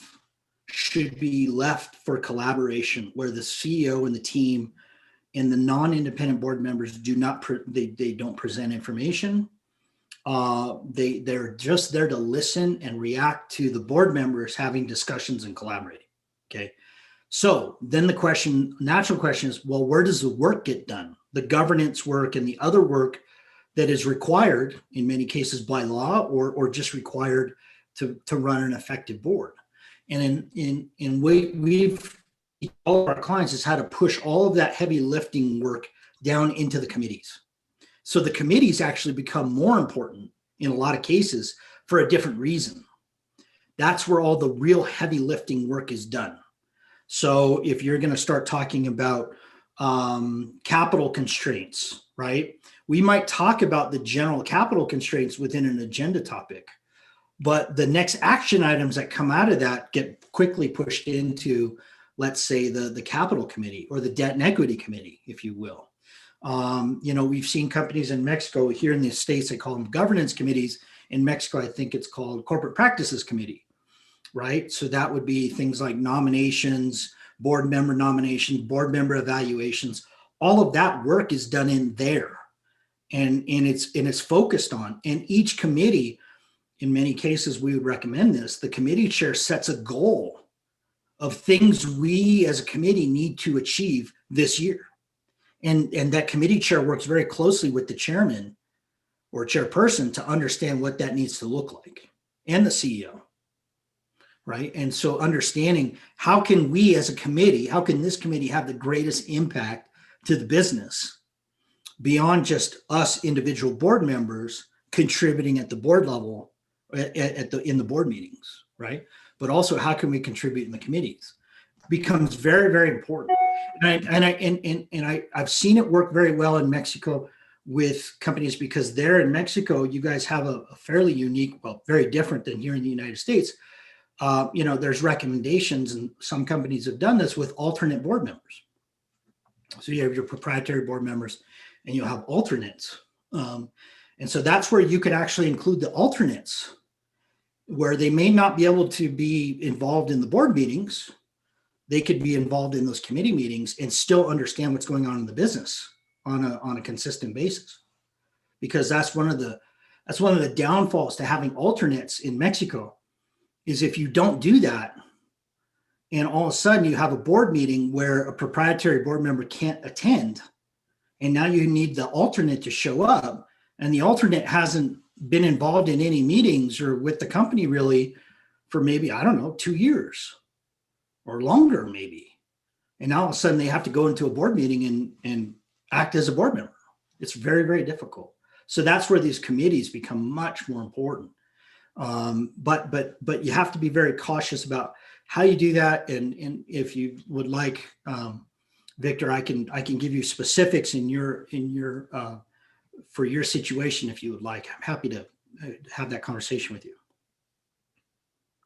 should be left for collaboration, where the CEO and the team and the non-independent board members do not they don't present information. They're just there to listen and react to the board members having discussions and collaborating. Okay. So then the natural question is, well, where does the work get done? The governance work and the other work that is required in many cases by law or just required to run an effective board. And we've all of our clients has had to push all of that heavy lifting work down into the committees. So the committees actually become more important in a lot of cases for a different reason. That's where all the real heavy lifting work is done. So if you're going to start talking about capital constraints, right? We might talk about the general capital constraints within an agenda topic, but the next action items that come out of that get quickly pushed into, let's say, the capital committee or the debt and equity committee, if you will. We've seen companies in Mexico. Here in the States, they call them governance committees. In Mexico, I think it's called corporate practices committee, right? So that would be things like nominations, board member nominations, board member evaluations. All of that work is done in there, and it's focused on. And each committee, in many cases, we would recommend this. The committee chair sets a goal of things we as a committee need to achieve this year. And that committee chair works very closely with the chairman or chairperson to understand what that needs to look like, and the CEO, right? And so understanding how can we as a committee, how can this committee have the greatest impact to the business beyond just us individual board members contributing at the board level in the board meetings, right? But also how can we contribute in the committees becomes very, very important. And I've seen it work very well in Mexico with companies, because there in Mexico, you guys have a fairly unique, well, very different than here in the United States. There's recommendations, and some companies have done this with alternate board members. So you have your proprietary board members and you'll have alternates. And so that's where you could actually include the alternates, where they may not be able to be involved in the board meetings. They could be involved in those committee meetings and still understand what's going on in the business on a consistent basis. Because that's one of the downfalls to having alternates in Mexico, is if you don't do that, and all of a sudden you have a board meeting where a proprietary board member can't attend, and now you need the alternate to show up, and the alternate hasn't been involved in any meetings or with the company really for maybe, 2 years or longer maybe. And now all of a sudden they have to go into a board meeting and act as a board member. It's very, very difficult. So that's where these committees become much more important. But you have to be very cautious about how you do that. And if you would like, Victor, I can give you specifics for your situation if you would like. I'm happy to have that conversation with you.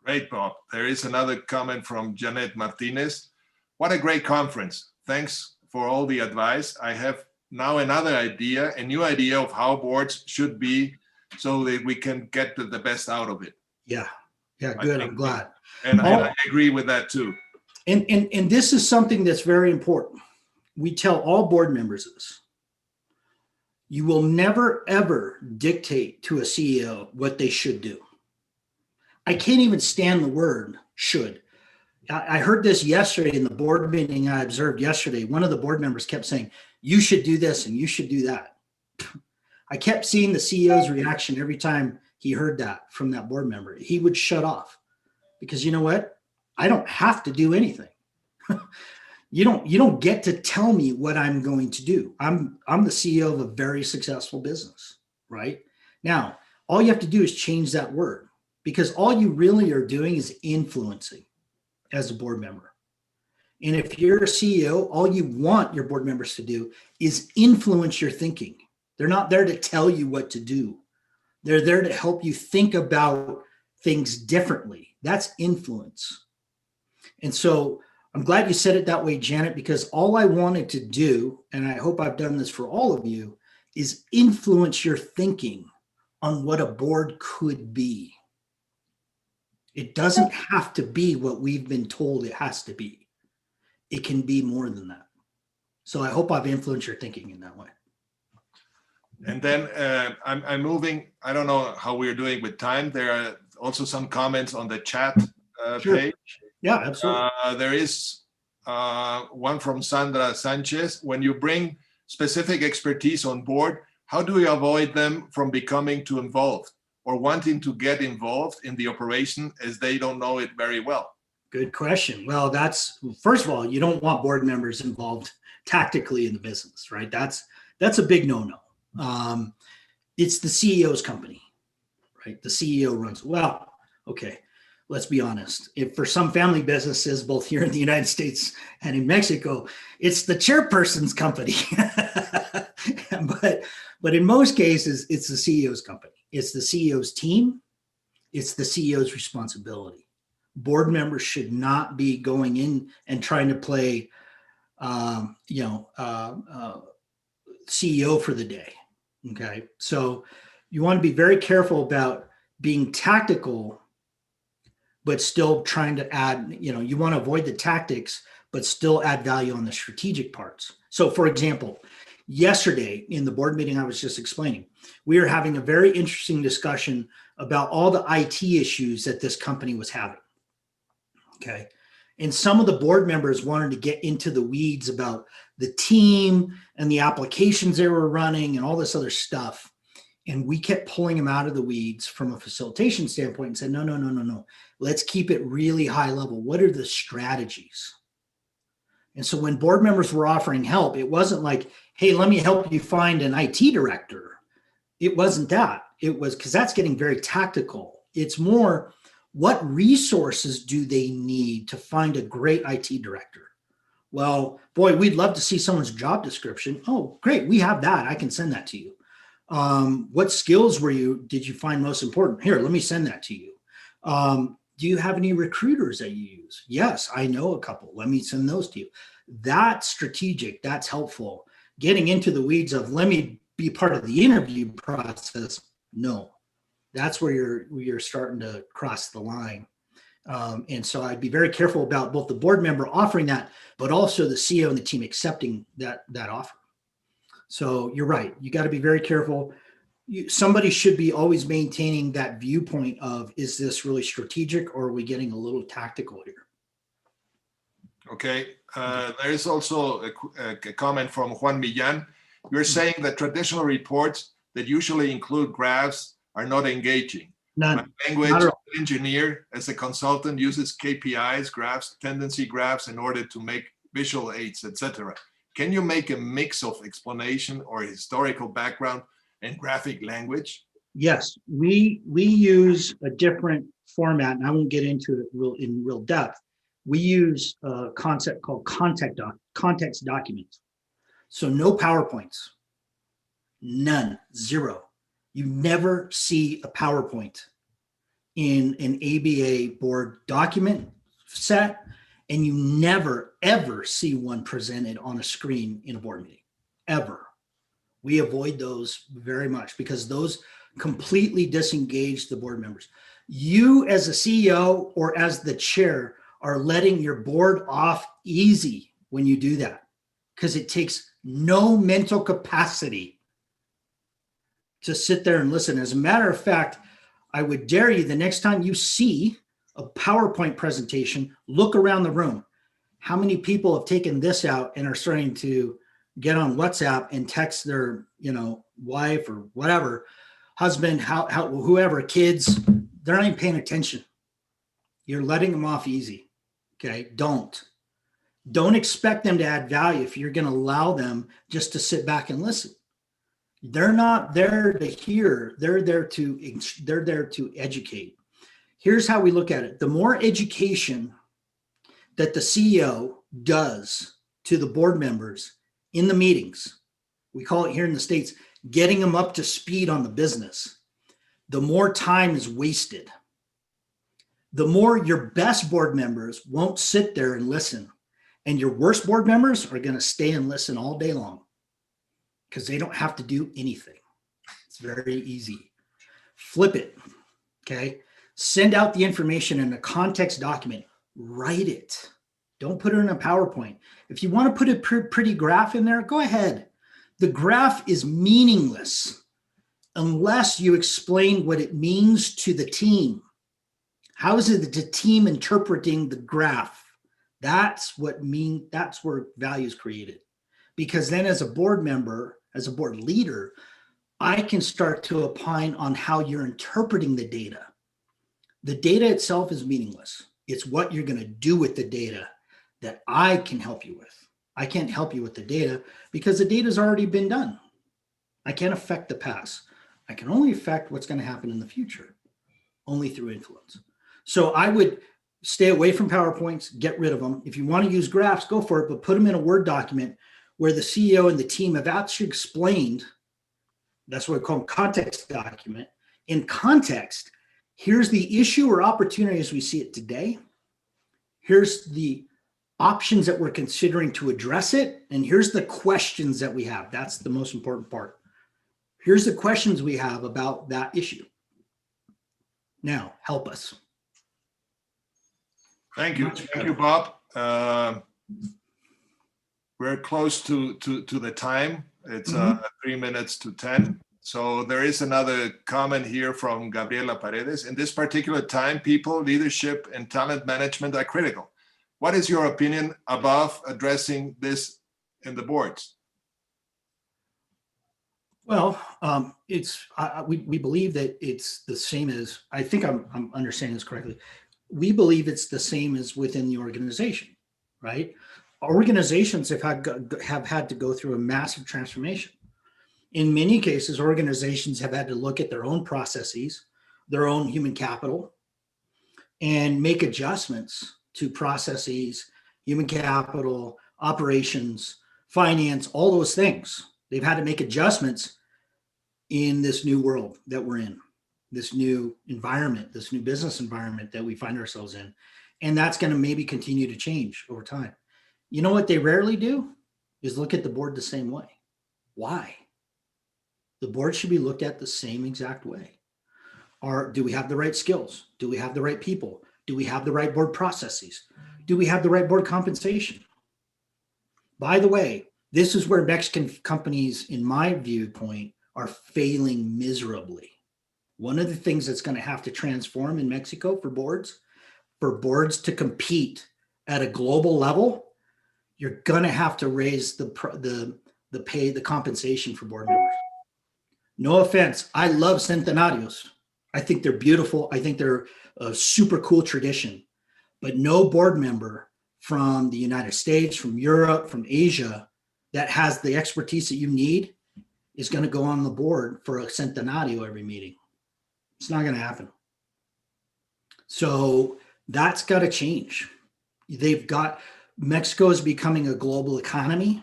Great, Bob. There is another comment from Janet Martinez. What a great conference. Thanks for all the advice. I have now a new idea of how boards should be, so that we can get the best out of it. Yeah, good. I'm glad. And I agree with that too. And this is something that's very important. We tell all board members this. You will never, ever dictate to a CEO what they should do. I can't even stand the word should. I heard this yesterday in the board meeting I observed yesterday. One of the board members kept saying, you should do this and you should do that. I kept seeing the CEO's reaction every time he heard that from that board member. He would shut off because you know what? I don't have to do anything. You don't get to tell me what I'm going to do. I'm the CEO of a very successful business, right? Now, all you have to do is change that word, because all you really are doing is influencing as a board member. And if you're a CEO, all you want your board members to do is influence your thinking. They're not there to tell you what to do. They're there to help you think about things differently. That's influence. And so I'm glad you said it that way, Janet, because all I wanted to do, and I hope I've done this for all of you, is influence your thinking on what a board could be. It doesn't have to be what we've been told it has to be. It can be more than that. So I hope I've influenced your thinking in that way. And then I'm moving, I don't know how we're doing with time. There are also some comments on the chat Sure. page. Yeah, absolutely. There is one from Sandra Sanchez. When you bring specific expertise on board, how do you avoid them from becoming too involved or wanting to get involved in the operation as they don't know it very well? Good question. Well, first of all, you don't want board members involved tactically in the business, right? That's a big no-no. It's the CEO's company, right? The CEO runs. Well, okay, let's be honest. If for some family businesses, both here in the United States and in Mexico, it's the chairperson's company. But in most cases, it's the CEO's company. It's the CEO's team. It's the CEO's responsibility. Board members should not be going in and trying to play, CEO for the day. Okay. So you want to be very careful about being tactical, but still trying to add, you want to avoid the tactics, but still add value on the strategic parts. So for example, yesterday in the board meeting I was just explaining, we were having a very interesting discussion about all the IT issues that this company was having. Okay. And some of the board members wanted to get into the weeds about the team and the applications they were running and all this other stuff. And we kept pulling them out of the weeds from a facilitation standpoint and said, no. Let's keep it really high level. What are the strategies? And so when board members were offering help, it wasn't like, hey, let me help you find an IT director. It wasn't that. It was because that's getting very tactical. It's more, what resources do they need to find a great IT director? Well, boy, we'd love to see someone's job description. Oh, great. We have that. I can send that to you. What skills did you find most important? Here, let me send that to you. Do you have any recruiters that you use? Yes, I know a couple. Let me send those to you. That's strategic. That's helpful. Getting into the weeds of let me be part of the interview process. No, that's where you're starting to cross the line. And so I'd be very careful about both the board member offering that, but also the CEO and the team accepting that offer. So you're right. You got to be very careful. Somebody should be always maintaining that viewpoint of, is this really strategic or are we getting a little tactical here? Okay. There is also a comment from Juan Millán. You're saying that traditional reports that usually include graphs are not engaging. None. My language engineer, as a consultant, uses KPIs, graphs, tendency graphs in order to make visual aids, etc. Can you make a mix of explanation or historical background and graphic language? Yes, we use a different format, and I won't get into it in real depth. We use a concept called context documents. So no PowerPoints, none, zero. You never see a PowerPoint in an ABA board document set, and you never, ever see one presented on a screen in a board meeting, ever. We avoid those very much because those completely disengage the board members. You as a CEO or as the chair are letting your board off easy when you do that because it takes no mental capacity to sit there and listen. As a matter of fact, I would dare you, the next time you see a PowerPoint presentation, look around the room. How many people have taken this out and are starting to get on WhatsApp and text their, wife or whatever, husband, whoever, kids? They're not even paying attention. You're letting them off easy. Okay. Don't expect them to add value if you're going to allow them just to sit back and listen. They're not there to hear. They're there to educate. Here's how we look at it. The more education that the CEO does to the board members in the meetings, we call it here in the States, getting them up to speed on the business, the more time is wasted. The more your best board members won't sit there and listen. And your worst board members are going to stay and listen all day long because they don't have to do anything. It's very easy. Flip it. Okay. Send out the information in a context document. Write it. Don't put it in a PowerPoint. If you want to put a pretty graph in there, go ahead. The graph is meaningless unless you explain what it means to the team. How is it the team interpreting the graph? That's where value is created. Because then as a board member, as a board leader, I can start to opine on how you're interpreting the data. The data itself is meaningless. It's what you're going to do with the data that I can help you with. I can't help you with the data because the data has already been done. I can't affect the past. I can only affect what's going to happen in the future, only through influence. So I would stay away from PowerPoints, get rid of them. If you want to use graphs, go for it, but put them in a Word document where the CEO and the team have actually explained. That's what we call a context document. In context, here's the issue or opportunity as we see it today. Here's the options that we're considering to address it. And here's the questions that we have. That's the most important part. Here's the questions we have about that issue. Now, help us. Thank you. Thank you, Bob. We're close to the time. It's 3 minutes to 10. So there is another comment here from Gabriela Paredes. In this particular time, people, leadership, and talent management are critical. What is your opinion about addressing this in the boards? Well, we believe that it's the same as, I think I'm understanding this correctly. We believe it's the same as within the organization, right? Organizations have had to go through a massive transformation. In many cases, organizations have had to look at their own processes, their own human capital, and make adjustments to processes, human capital, operations, finance, all those things. They've had to make adjustments in this new world that we're in, this new environment, this new business environment that we find ourselves in. And that's going to maybe continue to change over time. You know what they rarely do is look at the board the same way. Why? The board should be looked at the same exact way. Do we have the right skills? Do we have the right people? Do we have the right board processes? Do we have the right board compensation? By the way, this is where Mexican companies, in my viewpoint, are failing miserably. One of the things that's going to have to transform in Mexico for boards to compete at a global level, you're going to have to raise the pay, the compensation for board members. No offense. I love centenarios. I think they're beautiful. I think they're a super cool tradition, but no board member from the United States, from Europe, from Asia that has the expertise that you need is going to go on the board for a centenario every meeting. It's not going to happen. So that's got to change. Mexico is becoming a global economy.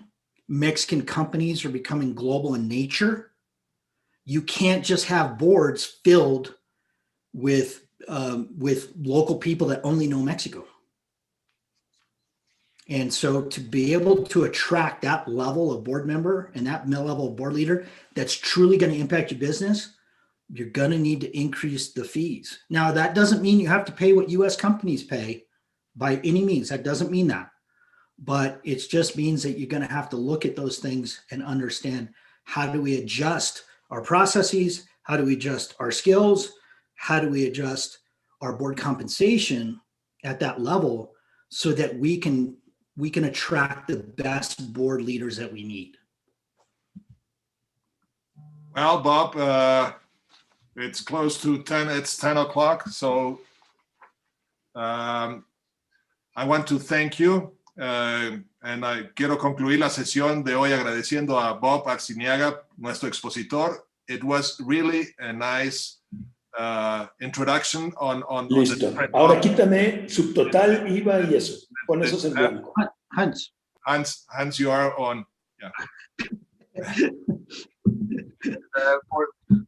Mexican companies are becoming global in nature. You can't just have boards filled with local people that only know Mexico. And so to be able to attract that level of board member and that level of board leader that's truly going to impact your business, you're going to need to increase the fees. Now, that doesn't mean you have to pay what US companies pay by any means. That doesn't mean that. But it just means that you're going to have to look at those things and understand, how do we adjust our processes? How do we adjust our skills? how do we adjust our board compensation at that level so that we can attract the best board leaders that we need? Well, Bob, it's close to 10, it's 10 o'clock. So I want to thank you. Quiero concluir la sesión de hoy agradeciendo a Bob Arciniaga, nuestro expositor. It was really a nice introduction on Listo. Ahora quítame subtotal, IVA y eso. Pon esos en blanco. Hans, you are on. Yeah.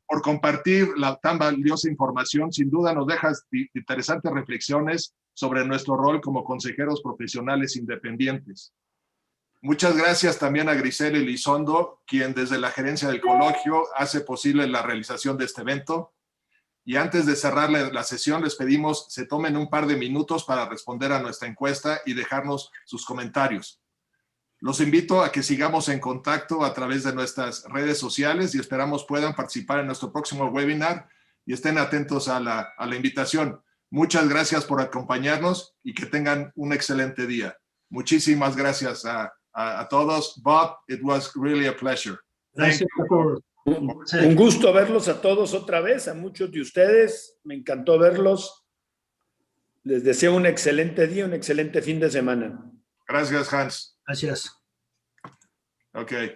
Por compartir la tan valiosa información, sin duda nos dejas interesantes reflexiones sobre nuestro rol como consejeros profesionales independientes. Muchas gracias también a Grisel Elizondo, quien desde la gerencia del colegio hace posible la realización de este evento. Y antes de cerrar la sesión, les pedimos se tomen un par de minutos para responder a nuestra encuesta y dejarnos sus comentarios. Los invito a que sigamos en contacto a través de nuestras redes sociales y esperamos puedan participar en nuestro próximo webinar y estén atentos a la invitación. Muchas gracias por acompañarnos y que tengan un excelente día. Muchísimas gracias a todos. Bob, it was really a pleasure. Gracias por... Un gusto verlos a todos otra vez, a muchos de ustedes. Me encantó verlos. Les deseo un excelente día, un excelente fin de semana. Gracias, Hans. Gracias. Okay.